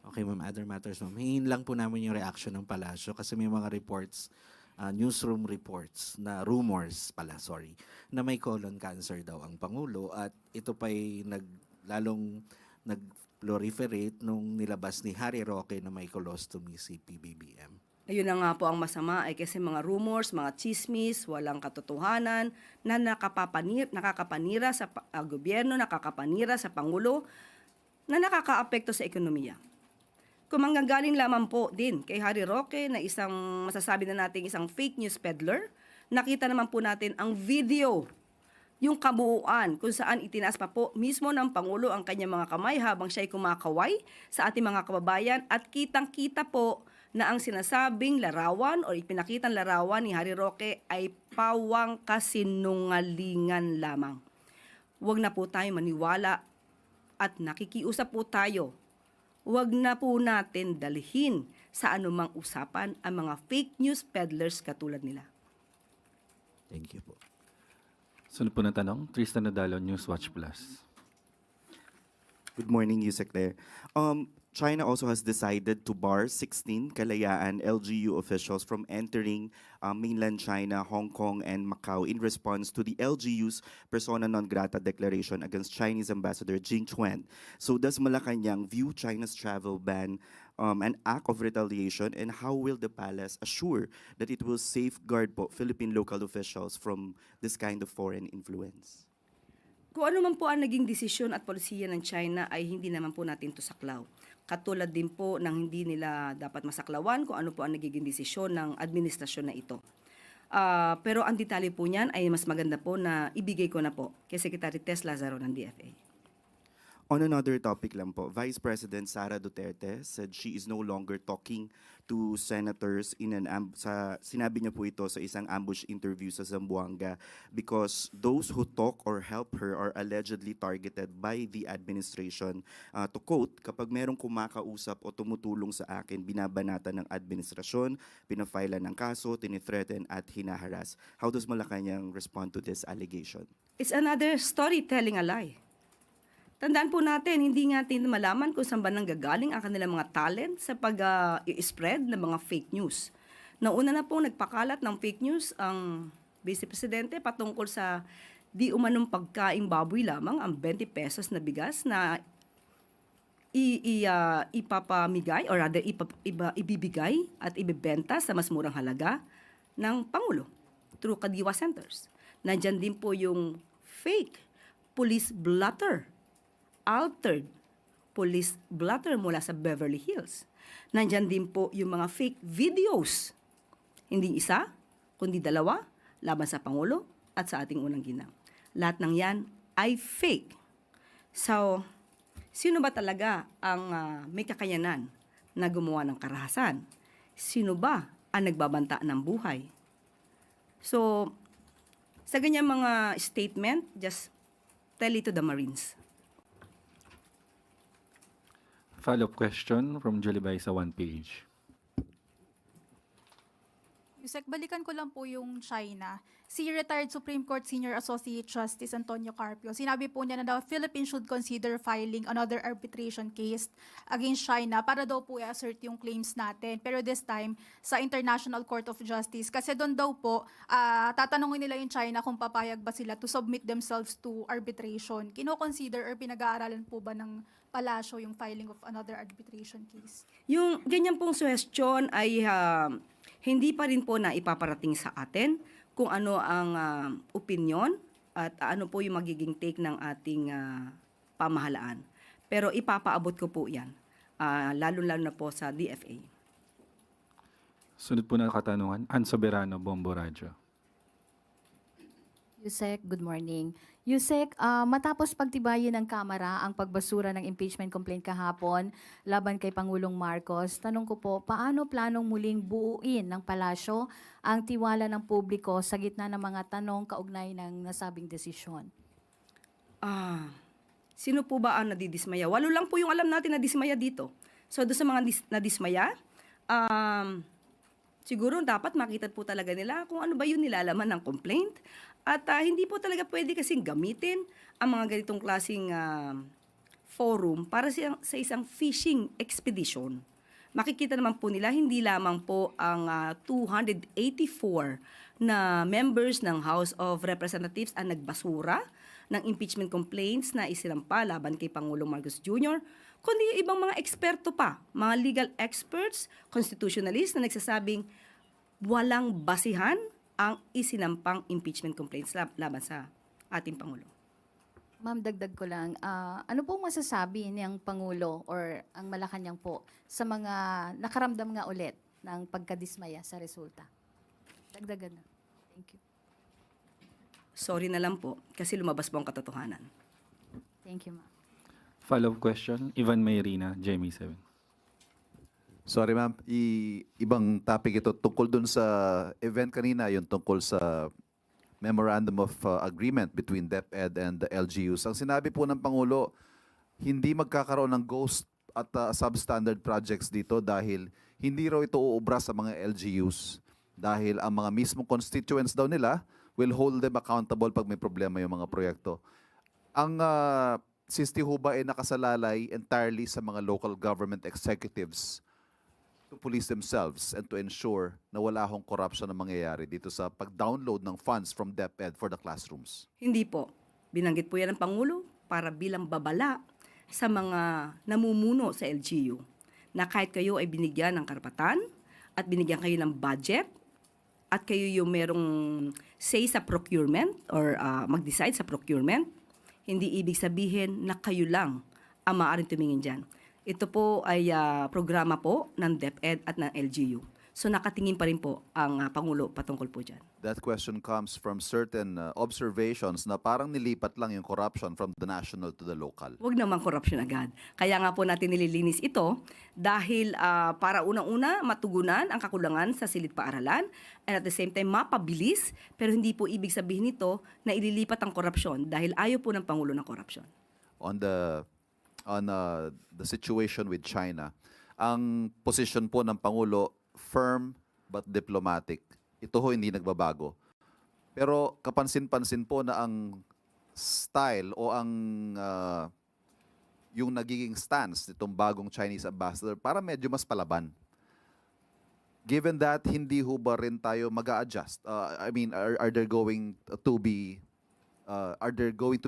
Okay, Ma'am, other matters, Ma'am. Hingin lang po namin yung reaction ng palasyo kasi may mga reports, newsroom reports na rumors pala, sorry, na may colon cancer daw ang Pangulo at ito pa'y lalong nag-proliferate nung nilabas ni Harry Roque na may colostomy si PBBM. Ayun na nga po ang masama ay kasi mga rumors, mga chismis, walang katotohanan na nakakapanira sa gobyerno, nakakapanira sa Pangulo, na nakakaapekto sa ekonomiya. Kung manggagaling lamang po din kay Harry Roque na isang masasabi na nating isang fake news peddler, nakita naman po natin ang video, yung kabuuan kung saan itinaas pa po mismo ng Pangulo ang kanyang mga kamay habang siya'y kumakaway sa ating mga kababayan at kitang-kita po na ang sinasabing larawan o ipinakitang larawan ni Harry Roque ay pawang kasinungalingan lamang. Huwag na po tayo maniwala at nakikiusap po tayo. Huwag na po natin dalhin sa anumang usapan ang mga fake news peddlers katulad nila. Thank you po. Sunod po na tanong, Tristan Nadalo, Newswatch Plus. Good morning, Yusek there. China also has decided to bar 16 Kalayaan LGU officials from entering mainland China, Hong Kong, and Macau in response to the LGU's persona non grata declaration against Chinese Ambassador Jing Chuan. So does Malacanang view China's travel ban an act of retaliation, and how will the palace assure that it will safeguard Philippine local officials from this kind of foreign influence? Kung ano man po ang naging desisyon at polisiya ng China ay hindi naman po natin to saklaw. Katulad din po ng hindi nila dapat masaklawan kung ano po ang nagiging desisyon ng administrasyon na ito. Pero ang detalye po niyan ay mas maganda po na ibigay ko na po kay Secretary Tess Lazaro ng DFA. On another topic lang po, Vice President Sara Duterte said she is no longer talking to senators sinabi niya po ito sa isang ambush interview sa Zamboanga because those who talk or help her are allegedly targeted by the administration. To quote, kapag merong kumakausap o tumutulong sa akin, binabanatan ng administrasyon, pinafailan ng kaso, tinithreaten at hinaharas. How does Malacanang respond to this allegation? It's another story telling a lie. Tandaan po natin, hindi natin malaman kung saan ba nanggagaling ang kanilang mga talent sa pag-i-spread ng mga fake news. Nauna na po nagpakalat ng fake news ang Vice Presidente patungkol sa di umanong pagkaing baboy lamang ang 20 pesos na bigas na ipapamigay or rather ibibigay at ibibenta sa mas murang halaga ng Pangulo through Kadiwa Centers. Nandyan din po yung fake police blotter, altered police blotter mula sa Beverly Hills. Nandyan din po yung mga fake videos. Hindi isa, kundi dalawa, laban sa Pangulo at sa ating unang ginang. Lahat ng yan ay fake. So, sino ba talaga ang may kakayanan na gumawa ng karahasan? Sino ba ang nagbabanta ng buhay? So, sa ganyang mga statement, just tell it to the Marines. Follow-up question from Julie Bay sa One Page. Yusek, balikan ko lang po yung China. Si retired Supreme Court Senior Associate Justice Antonio Carpio, sinabi po niya na the Philippines should consider filing another arbitration case against China para daw po i-assert yung claims natin. Pero this time, sa International Court of Justice. Kasi doon daw po, tatanungin nila yung China kung papayag ba sila to submit themselves to arbitration. Kino-consider or pinag-aaralan po ba ng palasyo yung filing of another arbitration case? Yung ganyan pong suhestyon ay hindi pa rin po na ipaparating sa atin kung ano ang opinyon at ano po yung magiging take ng ating pamahalaan. Pero ipapaabot ko po yan, lalo-lalo na po sa DFA. Sunod po na katanungan, Ann Soberano, Bombo Radyo. Yusek, good morning. Yusek, matapos pagtibayin ng Kamara ang pagbasura ng impeachment complaint kahapon laban kay Pangulong Marcos, tanong ko po, paano planong muling buuin ng palasyo ang tiwala ng publiko sa gitna ng mga tanong kaugnay ng nasabing desisyon? Sino po ba ang nadidismaya? Walo lang po yung alam natin na dismaya dito. So doon sa mga nadismaya, siguro dapat makita po talaga nila kung ano ba yung nilalaman ng complaint. At hindi po talaga pwede kasing gamitin ang mga ganitong klaseng forum para sa isang fishing expedition. Makikita naman po nila hindi lamang po ang 284 na members ng House of Representatives ang nagbasura ng impeachment complaints na isinampa laban kay Pangulong Marcos Jr., kundi yung ibang mga eksperto pa, mga legal experts, constitutionalists na nagsasabing walang basihan ang isinampang impeachment complaints laban sa ating Pangulo. Ma'am, dagdag ko lang, ano pong masasabi niyang Pangulo or ang Malacanang po sa mga nakaramdam nga ulit ng pagkadismaya sa resulta? Dagdagan na. Thank you. Sorry na lang po kasi lumabas po ang katotohanan. Thank you, ma'am. Follow-up question, Ivan Mayrina, GMA7. Sorry ma'am, ibang topic ito tungkol dun sa event kanina, yung tungkol sa Memorandum of Agreement between DepEd and the LGUs. Ang sinabi po ng Pangulo, hindi magkakaroon ng ghost at substandard projects dito dahil hindi raw ito uubra sa mga LGUs dahil ang mga mismong constituents daw nila will hold them accountable pag may problema yung mga proyekto. Ang SISTI ho ba ay nakasalalay entirely sa mga local government executives to police themselves and to ensure na wala hong corruption na mangyayari dito sa pag-download ng funds from DepEd for the classrooms? Hindi po. Binanggit po yan ng Pangulo para bilang babala sa mga namumuno sa LGU na kahit kayo ay binigyan ng karapatan at binigyan kayo ng budget at kayo yung merong say sa procurement or mag-decide sa procurement, hindi ibig sabihin na kayo lang ang maaaring tumingin dyan. Ito po ay programa po ng DepEd at ng LGU. So nakatingin pa rin po ang Pangulo patungkol po dyan. That question comes from certain observations na parang nilipat lang yung corruption from the national to the local. Huwag naman korupsyon agad. Kaya nga po natin nililinis ito dahil para unang-una matugunan ang kakulangan sa silid-paaralan and at the same time mapabilis, pero hindi po ibig sabihin nito na ililipat ang korupsyon dahil ayaw po ng Pangulo ng korupsyon. On the situation with China, ang position po ng Pangulo firm but diplomatic. Ito ho hindi nagbabago. Pero kapansin-pansin po na ang style o ang yung nagiging stance nitong bagong Chinese ambassador para medyo mas palaban. Given that, hindi ho ba rin tayo mag-a-adjust? I mean, are there going to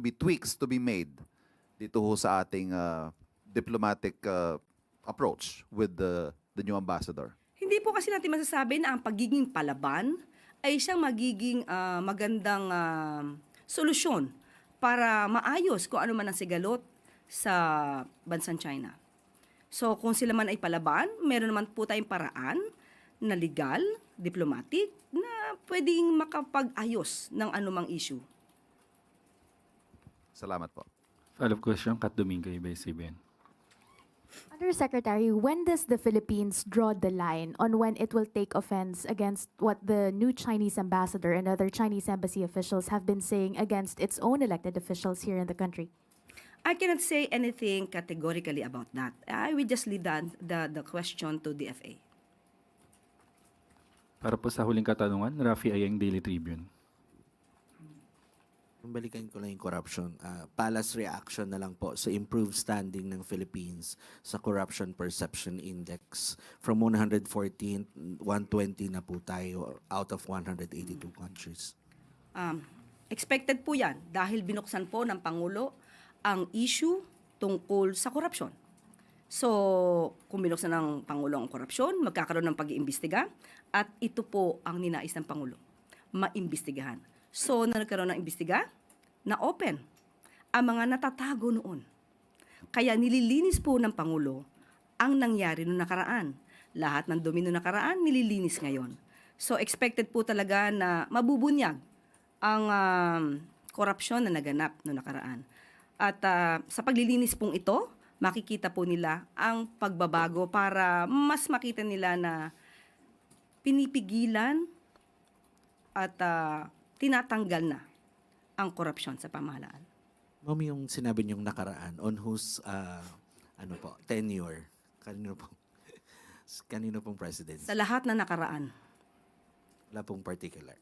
be tweaks to be made dito ho sa ating diplomatic approach with the new ambassador? Hindi po kasi natin masasabi na ang pagiging palaban ay siyang magiging magandang solusyon para maayos kung ano man ang sigalot sa bansang China. So kung sila man ay palaban, meron naman po tayong paraan na legal, diplomatic, na pwedeng makapag-ayos ng anumang issue. Salamat po. Follow-up question, Kat Domingo, ABS-CBN. Undersecretary, when does the Philippines draw the line on when it will take offense against what the new Chinese ambassador and other Chinese embassy officials have been saying against its own elected officials here in the country? I cannot say anything categorically about that. I will just leave the question to the FA. Para po sa huling katanungan, Rafi Ayeng, Daily Tribune. Balikan ko lang yung corruption. Palace reaction na lang po sa improved standing ng Philippines sa Corruption Perception Index. From 114, 120 na po tayo out of 182 countries. Expected po yan dahil binuksan po ng Pangulo ang issue tungkol sa korupsyon. So, kung binuksan ng Pangulo ang korupsyon, magkakaroon ng pag-iimbestiga at ito po ang ninais ng Pangulo, maimbestigahan. So, nagkaroon ng imbestiga na open ang mga natatago noon. Kaya nililinis po ng Pangulo ang nangyari noong nakaraan. Lahat ng dumi noong nakaraan, nililinis ngayon. So, expected po talaga na mabubunyag ang korupsyon na naganap noong nakaraan. At sa paglilinis pong ito, makikita po nila ang pagbabago para mas makita nila na pinipigilan at tinatanggal na ang korupsyon sa pamahalaan. Ma'am, yung sinabi niyong nakaraan, on whose tenure? Kanino pong president? Sa lahat na nakaraan. Wala pong particular.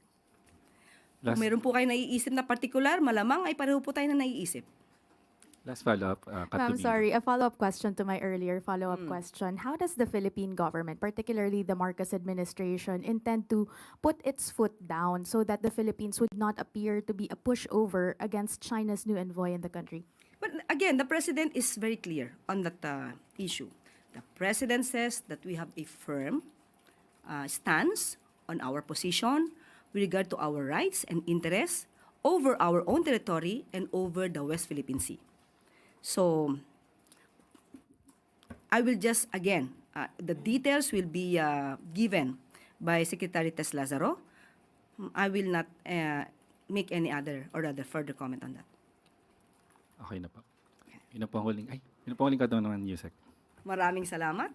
Kung meron po kayo naiisip na partikular, malamang ay pareho po tayo na naiisip. Last follow-up, Ma'am, Katubino. sorry, a follow-up question to my earlier follow-up question. How does the Philippine government, particularly the Marcos administration, intend to put its foot down so that the Philippines would not appear to be a pushover against China's new envoy in the country? But again, the president is very clear on that issue. The president says that we have a firm stance on our position with regard to our rights and interests over our own territory and over the West Philippine Sea. So, I will just, again, the details will be given by Secretary Tess Lazaro. I will not make any other or rather further comment on that. Okay na po. Yun na po ang huling katanungan, Yusek. Maraming salamat.